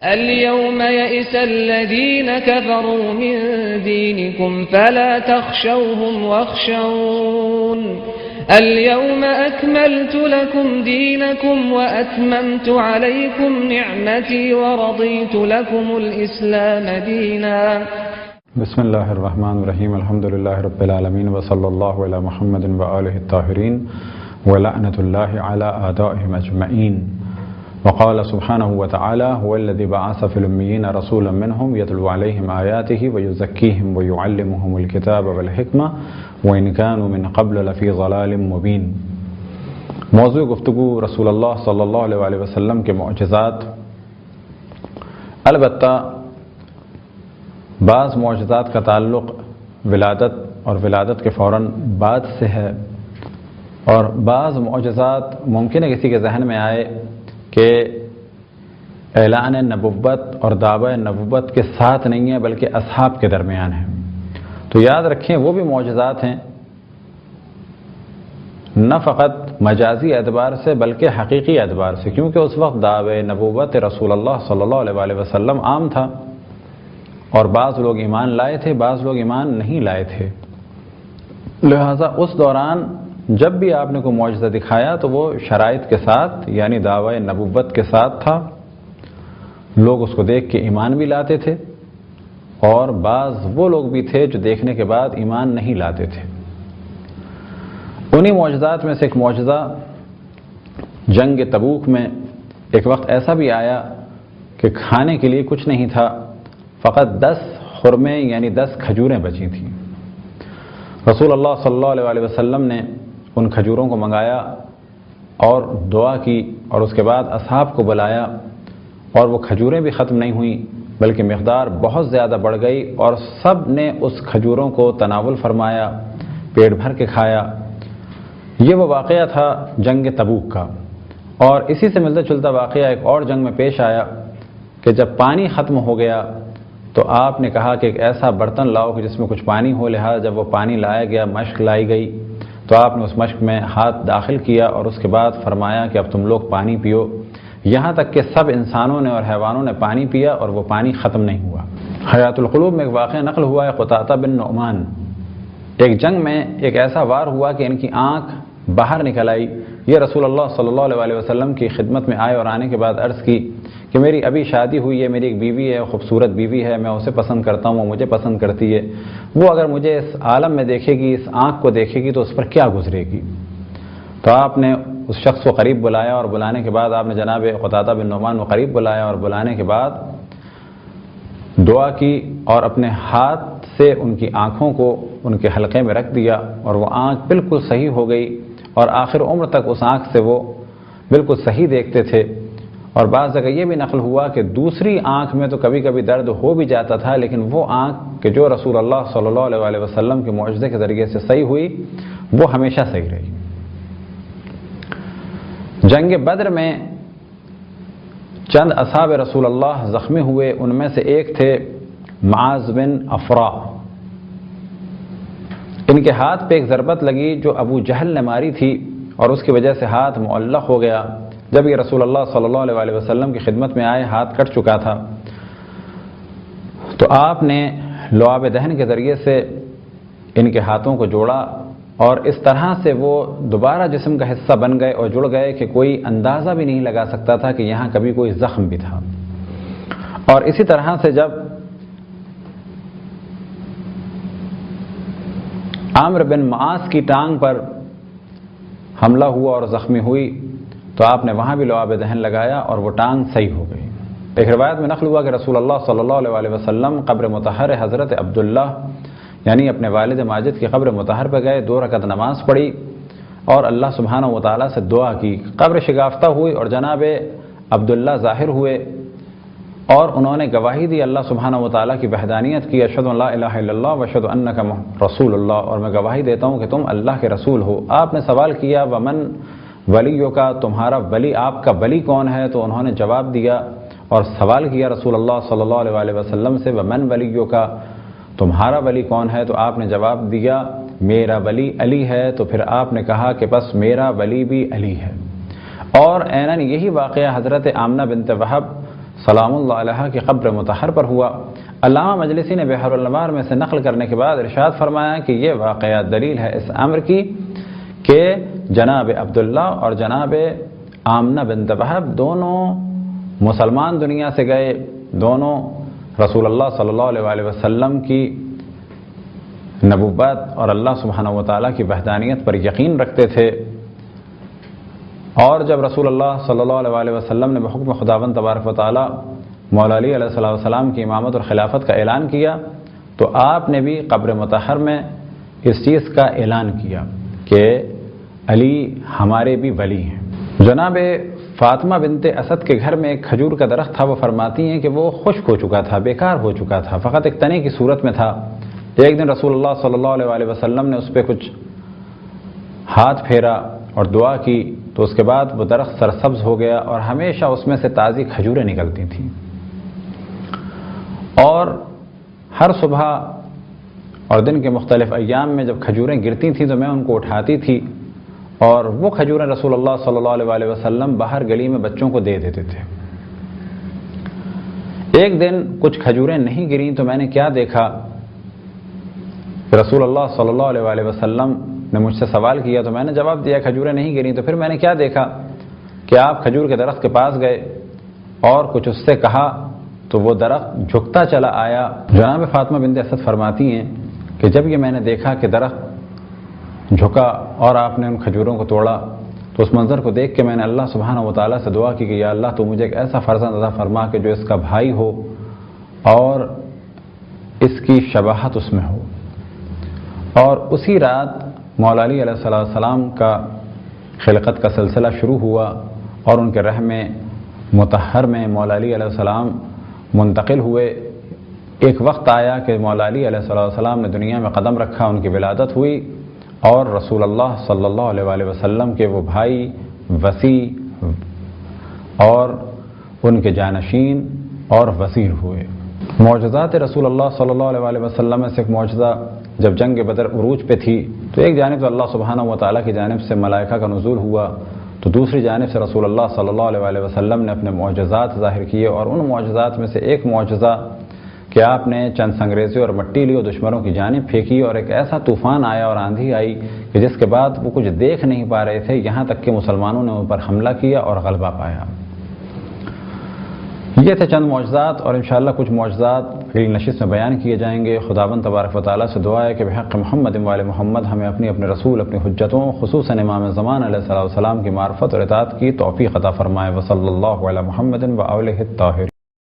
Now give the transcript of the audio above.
اليوم يئس الذين كفروا من دينكم فلا تخشوهم واخشون اليوم أكملت لكم دينكم وأتممت عليكم نعمتي ورضيت لكم الإسلام دينا. بسم اللہ الرحمن الرحیم. الحمد للہ رب العالمین وصلی اللہ علی محمد وآلہ الطاہرین ولعنۃ اللہ علی اعدائهم اجمعین. وقال سبحانہ وتعالی هو الذی بعث فی الامیین رسولا منهم یتلو علیہم آیاته ویزکیہم ویعلمهم الکتاب والحکمہ وإن كانوا من قبل لفی ضلال مبین. موضوع گفتگو رسول اللہ صلی اللہ علیہ وسلم کے معجزات. البتہ بعض معجزات کا تعلق ولادت اور ولادت کے فوراً بعد سے ہے، اور بعض معجزات ممکن ہے کسی کے ذہن میں آئے کہ اعلان نبوت اور دعوی نبوت کے ساتھ نہیں ہے بلکہ اصحاب کے درمیان ہے. تو یاد رکھیں وہ بھی معجزات ہیں، نہ فقط مجازی اعتبار سے بلکہ حقیقی اعتبار سے، کیونکہ اس وقت دعوی نبوت رسول اللہ صلی اللہ علیہ وسلم عام تھا، اور بعض لوگ ایمان لائے تھے، بعض لوگ ایمان نہیں لائے تھے. لہٰذا اس دوران جب بھی آپ نے کوئی معجزہ دکھایا تو وہ شرائط کے ساتھ یعنی دعوی نبوت کے ساتھ تھا. لوگ اس کو دیکھ کے ایمان بھی لاتے تھے، اور بعض وہ لوگ بھی تھے جو دیکھنے کے بعد ایمان نہیں لاتے تھے. انہی معجزات میں سے ایک معجزہ جنگ تبوک میں ایک وقت ایسا بھی آیا کہ کھانے کے لیے کچھ نہیں تھا، فقط 10 خرمیں یعنی 10 کھجوریں بچی تھیں. رسول اللہ صلی اللہ علیہ وسلم نے ان کھجوروں کو منگایا اور دعا کی، اور اس کے بعد اصحاب کو بلایا، اور وہ کھجوریں بھی ختم نہیں ہوئیں بلکہ مقدار بہت زیادہ بڑھ گئی، اور سب نے اس کھجوروں کو تناول فرمایا، پیٹ بھر کے کھایا. یہ وہ واقعہ تھا جنگ تبوک کا. اور اسی سے ملتا جلتا واقعہ ایک اور جنگ میں پیش آیا کہ جب پانی ختم ہو گیا تو آپ نے کہا کہ ایک ایسا برتن لاؤ کہ جس میں کچھ پانی ہو. لہٰذا جب وہ پانی لایا گیا، مشق لائی گئی، تو آپ نے اس مشق میں ہاتھ داخل کیا اور اس کے بعد فرمایا کہ اب تم لوگ پانی پیو. یہاں تک کہ سب انسانوں نے اور حیوانوں نے پانی پیا اور وہ پانی ختم نہیں ہوا. حیات القلوب میں ایک واقعہ نقل ہوا ہے قطعہ بن نعمان. ایک جنگ میں ایک ایسا وار ہوا کہ ان کی آنکھ باہر نکل آئی. یہ رسول اللہ صلی اللہ علیہ وسلم کی خدمت میں آئے اور آنے کے بعد عرض کی کہ میری ابھی شادی ہوئی ہے، میری ایک بیوی ہے، خوبصورت بیوی ہے، میں اسے پسند کرتا ہوں، وہ مجھے پسند کرتی ہے. وہ اگر مجھے اس عالم میں دیکھے گی، اس آنکھ کو دیکھے گی تو اس پر کیا گزرے گی؟ تو آپ نے اس شخص کو قریب بلایا، اور بلانے کے بعد آپ نے جناب قطعہ بن نعمان کو قریب بلایا، اور بلانے کے بعد دعا کی اور اپنے ہاتھ سے ان کی آنکھوں کو ان کے حلقے میں رکھ دیا، اور وہ آنکھ بالکل صحیح ہو گئی، اور آخر عمر تک اس آنکھ سے وہ بالکل صحیح دیکھتے تھے. اور بعض جگہ یہ بھی نقل ہوا کہ دوسری آنکھ میں تو کبھی کبھی درد ہو بھی جاتا تھا، لیکن وہ آنکھ کہ جو رسول اللہ صلی اللہ علیہ وسلم کے معجزے کے ذریعے سے صحیح ہوئی وہ ہمیشہ صحیح رہی. جنگ بدر میں چند اصحاب رسول اللہ زخمی ہوئے. ان میں سے ایک تھے معاذ بن افرا. ان کے ہاتھ پہ ایک ضربت لگی جو ابو جہل نے ماری تھی، اور اس کی وجہ سے ہاتھ معلق ہو گیا. جب یہ رسول اللہ صلی اللہ علیہ وسلم کی خدمت میں آئے، ہاتھ کٹ چکا تھا، تو آپ نے لعاب دہن کے ذریعے سے ان کے ہاتھوں کو جوڑا، اور اس طرح سے وہ دوبارہ جسم کا حصہ بن گئے اور جڑ گئے کہ کوئی اندازہ بھی نہیں لگا سکتا تھا کہ یہاں کبھی کوئی زخم بھی تھا. اور اسی طرح سے جب عامر بن معاص کی ٹانگ پر حملہ ہوا اور زخمی ہوئی تو آپ نے وہاں بھی لعاب دہن لگایا اور وہ ٹانگ صحیح ہو گئی. ایک روایت میں نقل ہوا کہ رسول اللہ صلی اللہ علیہ وسلم قبر مطہر حضرت عبداللہ یعنی اپنے والد ماجد کی قبر مطہر پہ گئے، 2 رکعت نماز پڑھی اور اللہ سبحانہ و تعالیٰ سے دعا کی. قبر شگافتہ ہوئی اور جناب عبداللہ ظاہر ہوئے اور انہوں نے گواہی دی اللہ سبحانہ و تعالیٰ کی وحدانیت کی، اشہد ان لا الہ الا اللہ واشہد انک رسول اللہ، اور میں گواہی دیتا ہوں کہ تم اللہ کے رسول ہو. آپ نے سوال کیا ومن ولیوں کا، تمہارا ولی، آپ کا ولی کون ہے؟ تو انہوں نے جواب دیا اور سوال کیا رسول اللہ صلی اللہ علیہ وسلم سے ومن ولیوں کا، تمہارا ولی کون ہے؟ تو آپ نے جواب دیا میرا ولی علی ہے. تو پھر آپ نے کہا کہ بس میرا ولی بھی علی ہے. اور عیناً یہی واقعہ حضرت آمنہ بنت وہب سلام اللہ علیہ کی قبر مطہر پر ہوا۔ علامہ مجلسی نے بحر الانوار میں سے نقل کرنے کے بعد ارشاد فرمایا کہ یہ واقعہ دلیل ہے اس امر کی کہ جناب عبداللہ اور جناب آمنہ بنت وہب دونوں مسلمان دنیا سے گئے، دونوں رسول اللہ صلی اللہ علیہ وسلم کی نبوت اور اللہ سبحانہ و تعالیٰ کی وحدانیت پر یقین رکھتے تھے، اور جب رسول اللہ صلی اللہ علیہ وسلم نے بحکم خداوند تبارک و تعالیٰ مولا علی علیہ السلام کی امامت اور خلافت کا اعلان کیا تو آپ نے بھی قبر مطہر میں اس چیز کا اعلان کیا کہ علی ہمارے بھی ولی ہیں۔ جناب فاطمہ بنت اسد کے گھر میں ایک کھجور کا درخت تھا، وہ فرماتی ہیں کہ وہ خشک ہو چکا تھا، بیکار ہو چکا تھا، فقط ایک تنے کی صورت میں تھا۔ ایک دن رسول اللہ صلی اللہ علیہ وسلم نے اس پہ کچھ ہاتھ پھیرا اور دعا کی تو اس کے بعد وہ درخت سرسبز ہو گیا اور ہمیشہ اس میں سے تازی کھجوریں نکلتی تھیں، اور ہر صبح اور دن کے مختلف ایام میں جب کھجوریں گرتی تھیں تو میں ان کو اٹھاتی تھی اور وہ کھجوریں رسول اللہ صلی اللہ علیہ وسلم باہر گلی میں بچوں کو دے دیتے تھے۔ ایک دن کچھ کھجوریں نہیں گریں تو میں نے کیا دیکھا، رسول اللہ صلی اللہ علیہ وسلم نے مجھ سے سوال کیا تو میں نے جواب دیا کھجوریں نہیں گریں، تو پھر میں نے کیا دیکھا کہ آپ کھجور کے درخت کے پاس گئے اور کچھ اس سے کہا تو وہ درخت جھکتا چلا آیا۔ جناب فاطمہ بنت اسد فرماتی ہیں کہ جب یہ میں نے دیکھا کہ درخت جھکا اور آپ نے ان کھجوروں کو توڑا تو اس منظر کو دیکھ کے میں نے اللہ سبحانہ و تعالیٰ سے دعا کی کہ یا اللہ تو مجھے ایک ایسا فرزند عطا فرما کہ جو اس کا بھائی ہو اور اس کی شباہت اس میں ہو۔ اور اسی رات مولا علی علیہ السلام کا خلقت کا سلسلہ شروع ہوا اور ان کے رحم مطہر میں مولا علی علیہ السلام منتقل ہوئے۔ ایک وقت آیا کہ مولا علی علیہ السلام نے دنیا میں قدم رکھا، ان کی ولادت ہوئی اور رسول اللہ صلی اللہ علیہ وسلم کے وہ بھائی وصی اور ان کے جانشین اور وزیر ہوئے۔ معجزات رسول اللہ صلی اللہ علیہ وسلم میں سے ایک معجزہ جب جنگ بدر عروج پہ تھی تو ایک جانب تو اللہ سبحانہ و تعالیٰ کی جانب سے ملائکہ کا نزول ہوا تو دوسری جانب سے رسول اللہ صلی اللہ علیہ وسلم نے اپنے معجزات ظاہر کیے، اور ان معجزات میں سے ایک معجزہ کہ آپ نے چند سنگریزے اور مٹی لی اور دشمنوں کی جانب پھینکی اور ایک ایسا طوفان آیا اور آندھی آئی کہ جس کے بعد وہ کچھ دیکھ نہیں پا رہے تھے، یہاں تک کہ مسلمانوں نے ان پر حملہ کیا اور غلبہ پایا۔ یہ تھے چند معجزات، اور انشاءاللہ کچھ معجزات اگلی نشست میں بیان کیے جائیں گے۔ خداوند تبارک و تعالیٰ سے دعا ہے کہ بحق محمد و آل محمد ہمیں اپنے رسول، اپنی حجتوں، خصوصاً امام زمان علیہ السلام کی معرفت اور اطاعت کی توفیق عطا فرمائے۔ وصلی اللہ علی محمد و آلہ الطاہرین۔